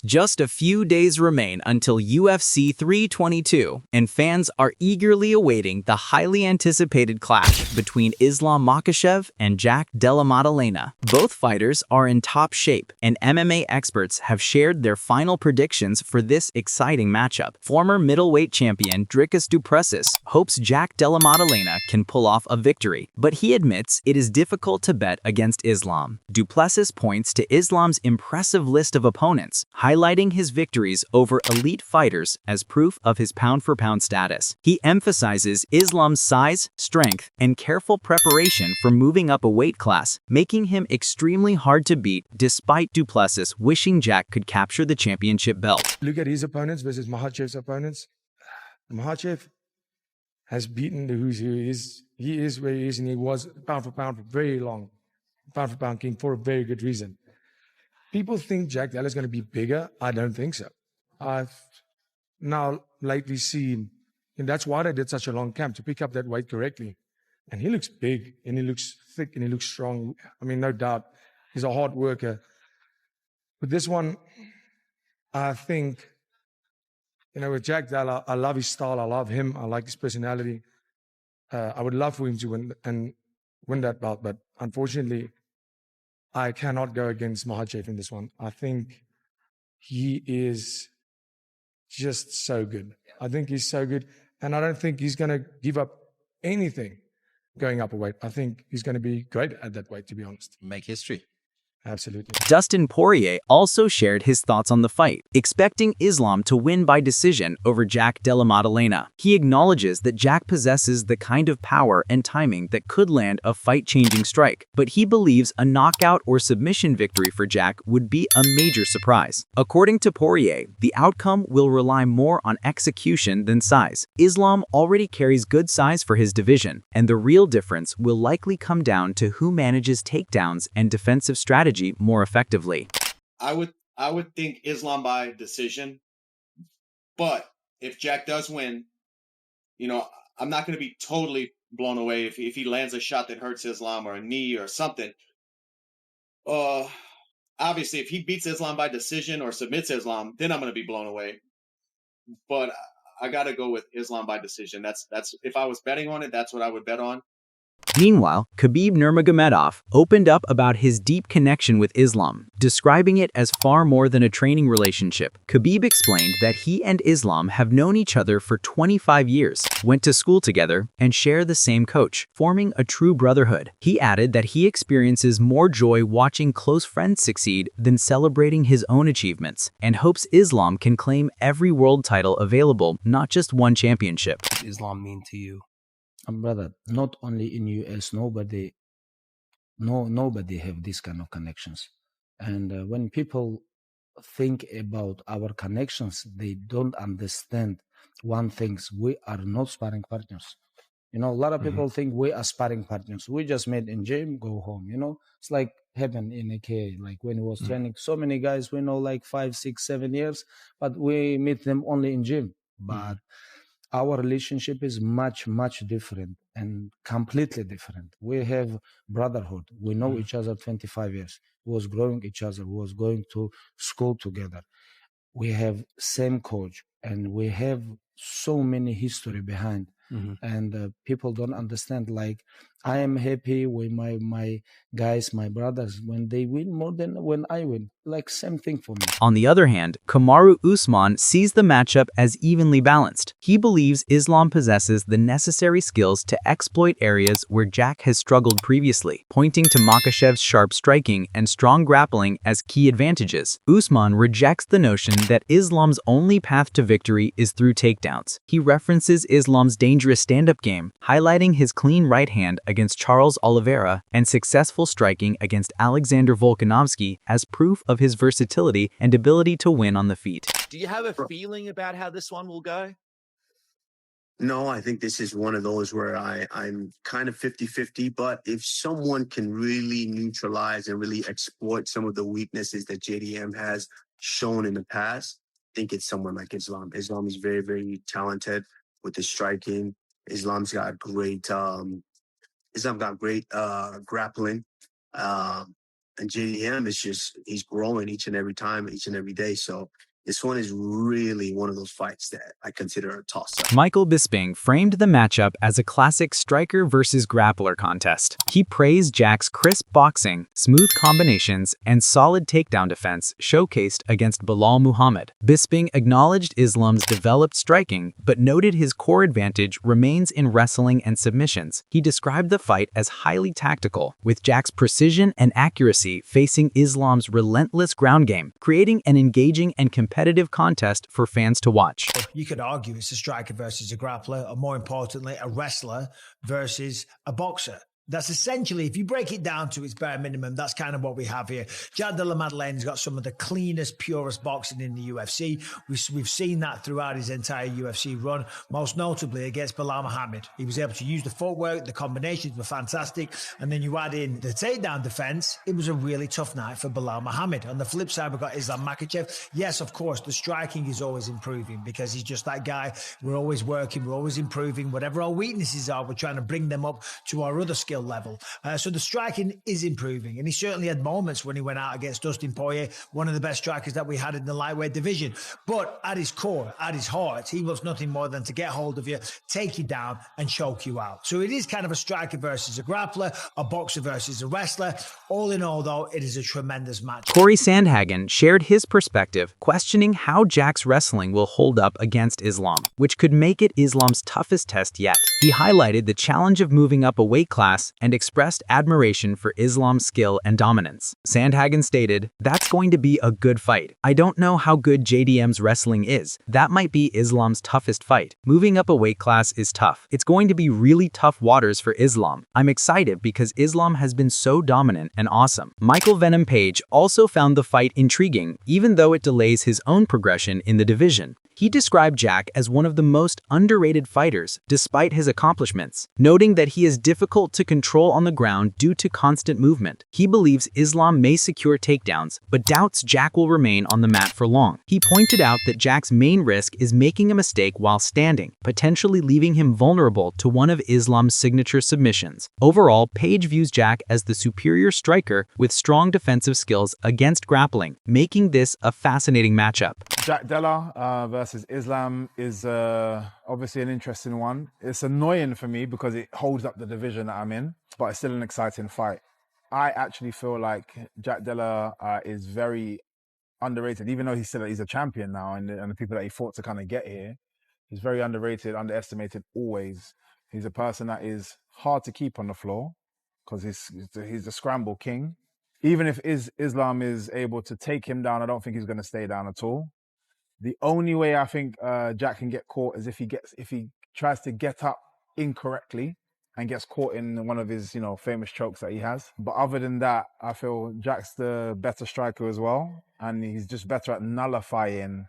Just a few days remain until UFC 322, and fans are eagerly awaiting the highly anticipated clash between Islam Makhachev and Jack Della Maddalena. Both fighters are in top shape, and MMA experts have shared their final predictions for this exciting matchup. Former middleweight champion Dricus du Plessis hopes Jack Della Maddalena can pull off a victory, but he admits it is difficult to bet against Islam. Du Plessis points to Islam's impressive list of opponents, highlighting his victories over elite fighters as proof of his pound-for-pound status. He emphasizes Islam's size, strength, and careful preparation for moving up a weight class, making him extremely hard to beat despite du Plessis wishing Jack could capture the championship belt. Look at his opponents versus Makhachev's opponents. Makhachev has beaten the who's who. He is where he is, and he was pound for pound for very long. Pound for pound king for a very good reason. People think Jack Della is going to be bigger. I don't think so. I've now lately seen, and that's why they did such a long camp, to pick up that weight correctly. And he looks big, and he looks thick, and he looks strong. I mean, no doubt, he's a hard worker. But this one, I think, with Jack Della, I love his style. I love him. I like his personality. I would love for him to win that belt, but unfortunately, I cannot go against Makhachev in this one. I think he is just so good. I think he's so good, and I don't think he's going to give up anything going up a weight. I think he's going to be great at that weight, to be honest. Make history. Absolutely. Dustin Poirier also shared his thoughts on the fight, expecting Islam to win by decision over Jack Della Maddalena. He acknowledges that Jack possesses the kind of power and timing that could land a fight-changing strike, but he believes a knockout or submission victory for Jack would be a major surprise. According to Poirier, the outcome will rely more on execution than size. Islam already carries good size for his division, and the real difference will likely come down to who manages takedowns and defensive strategy more effectively. I would think Islam by decision, but if Jack does win, I'm not going to be totally blown away if he lands a shot that hurts Islam or a knee or something. Obviously, if he beats Islam by decision or submits Islam, then I'm going to be blown away. But I got to go with Islam by decision. That's if I was betting on it, that's what I would bet on. Meanwhile, Khabib Nurmagomedov opened up about his deep connection with Islam, describing it as far more than a training relationship. Khabib explained that he and Islam have known each other for 25 years, went to school together, and share the same coach, forming a true brotherhood. He added that he experiences more joy watching close friends succeed than celebrating his own achievements, and hopes Islam can claim every world title available, not just one championship. What does Islam mean to you? Brother, not only in US, nobody have this kind of connections. And when people think about our connections, they don't understand one thing: we are not sparring partners. A lot of people think we are sparring partners. We just met in gym, go home. It's like happened in AK, like when he was training. So many guys we know, like 5, 6, 7 years, but we meet them only in gym. But our relationship is much, much different and completely different. We have brotherhood. We know each other 25 years. We was growing each other. We was going to school together. We have same coach, and we have so many history behind. And people don't understand. Like, I am happy with my guys, my brothers, when they win more than when I win. Like, same thing for me. On the other hand, Kamaru Usman sees the matchup as evenly balanced. He believes Islam possesses the necessary skills to exploit areas where Jack has struggled previously, pointing to Makhachev's sharp striking and strong grappling as key advantages. Usman rejects the notion that Islam's only path to victory is through takedowns. He references Islam's dangerous stand-up game, highlighting his clean right hand against Charles Oliveira and successful striking against Alexander Volkanovski as proof of his versatility and ability to win on the feet. Do you have a feeling about how this one will go? No, I think this is one of those where I'm kind of 50-50, but if someone can really neutralize and really exploit some of the weaknesses that JDM has shown in the past, I think it's someone like Islam. Islam is very, very talented with his striking. Islam's got great grappling. And JDM is just, he's growing each and every time, each and every day. So this one is really one of those fights that I consider a toss-up. Michael Bisping framed the matchup as a classic striker versus grappler contest. He praised Jack's crisp boxing, smooth combinations, and solid takedown defense showcased against Bilal Muhammad. Bisping acknowledged Islam's developed striking, but noted his core advantage remains in wrestling and submissions. He described the fight as highly tactical, with Jack's precision and accuracy facing Islam's relentless ground game, creating an engaging and competitive contest for fans to watch. You could argue it's a striker versus a grappler, or more importantly, a wrestler versus a boxer. That's essentially, if you break it down to its bare minimum, that's kind of what we have here. Jack Della Maddalena's got some of the cleanest, purest boxing in the UFC. We've seen that throughout his entire UFC run, most notably against Bilal Muhammad. He was able to use the footwork, the combinations were fantastic, and then you add in the takedown defense, it was a really tough night for Bilal Muhammad. On the flip side, we've got Islam Makhachev. Yes, of course, the striking is always improving because he's just that guy. We're always working, we're always improving. Whatever our weaknesses are, we're trying to bring them up to our other skill level. So the striking is improving, and he certainly had moments when he went out against Dustin Poirier, one of the best strikers that we had in the lightweight division. But at his core, at his heart, he wants nothing more than to get hold of you, take you down, and choke you out. So it is kind of a striker versus a grappler, a boxer versus a wrestler. All in all, though, it is a tremendous match. Corey Sandhagen shared his perspective, questioning how Jack's wrestling will hold up against Islam, which could make it Islam's toughest test yet. He highlighted the challenge of moving up a weight class and expressed admiration for Islam's skill and dominance. Sandhagen stated, "That's going to be a good fight. I don't know how good JDM's wrestling is. That might be Islam's toughest fight. Moving up a weight class is tough. It's going to be really tough waters for Islam. I'm excited because Islam has been so dominant and awesome." Michael Venom Page also found the fight intriguing, even though it delays his own progression in the division. He described Jack as one of the most underrated fighters, despite his accomplishments, noting that he is difficult to control on the ground due to constant movement. He believes Islam may secure takedowns, but doubts Jack will remain on the mat for long. He pointed out that Jack's main risk is making a mistake while standing, potentially leaving him vulnerable to one of Islam's signature submissions. Overall, Page views Jack as the superior striker with strong defensive skills against grappling, making this a fascinating matchup. Jack Della versus Islam is obviously an interesting one. It's annoying for me because it holds up the division that I'm in, but it's still an exciting fight. I actually feel like Jack Della is very underrated, even though he's a champion now, and the people that he fought to kind of get here. He's very underrated, underestimated always. He's a person that is hard to keep on the floor because he's the scramble king. Even if Islam is able to take him down, I don't think he's going to stay down at all. The only way I think Jack can get caught is if he tries to get up incorrectly and gets caught in one of his, famous chokes that he has. But other than that, I feel Jack's the better striker as well, and he's just better at nullifying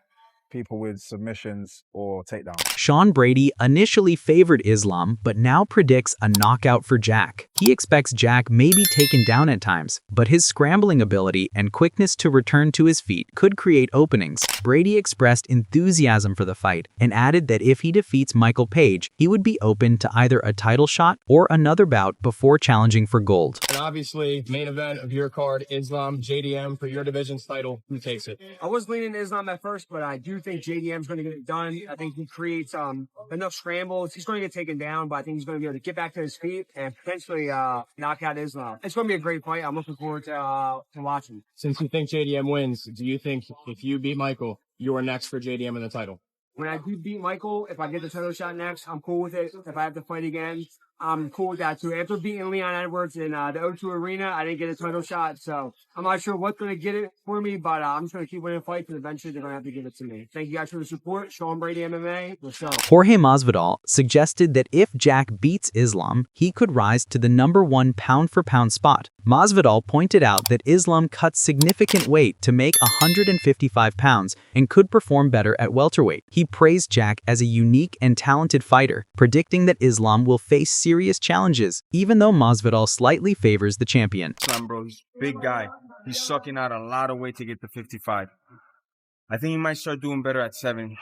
people with submissions or takedowns. Sean Brady initially favored Islam, but now predicts a knockout for Jack. He expects Jack may be taken down at times, but his scrambling ability and quickness to return to his feet could create openings. Brady expressed enthusiasm for the fight and added that if he defeats Michael Page, he would be open to either a title shot or another bout before challenging for gold. And obviously, main event of your card, Islam, JDM for your division's title. Who takes it? I was leaning Islam at first, but I do think JDM's going to get it done. I think he creates enough scrambles. He's going to get taken down, but I think he's going to be able to get back to his feet and potentially knock out Islam. It's going to be a great fight. I'm looking forward to watching. Since you think JDM wins, do you think if you beat Michael, you are next for JDM in the title? When I do beat Michael, if I get the title shot next, I'm cool with it. If I have to fight again, I'm cool with that too. After beating Leon Edwards in the O2 Arena, I didn't get a title shot, so I'm not sure what's going to get it for me, but I'm just going to keep winning fights, and eventually they're going to have to give it to me. Thank you guys for the support. Sean Brady MMA, let's go. Jorge Masvidal suggested that if Jack beats Islam, he could rise to the #1 pound-for-pound spot. Masvidal pointed out that Islam cuts significant weight to make 155 pounds and could perform better at welterweight. He praised Jack as a unique and talented fighter, predicting that Islam will face serious challenges, even though Masvidal slightly favors the champion. Islam, bro, he's a big guy. He's sucking out a lot of weight to get to 55. I think he might start doing better at 70.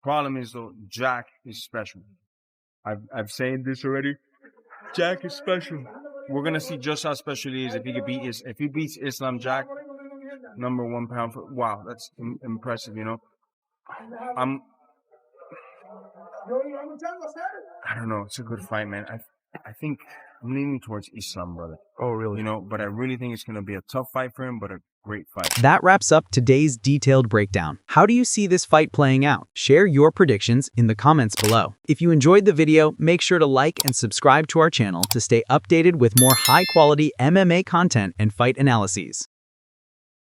Problem is, though, Jack is special. I've said this already. Jack is special. we're gonna see just how special he is if he beats Islam Jack, #1 pound for. Wow, that's impressive. You know, I don't know. It's a good fight, man. I think I'm leaning towards Islam, brother. Oh, really? You know, but I really think it's gonna be a tough fight for him, but a great fight. That wraps up today's detailed breakdown. How do you see this fight playing out? Share your predictions in the comments below. If you enjoyed the video, make sure to like and subscribe to our channel to stay updated with more high-quality MMA content and fight analyses.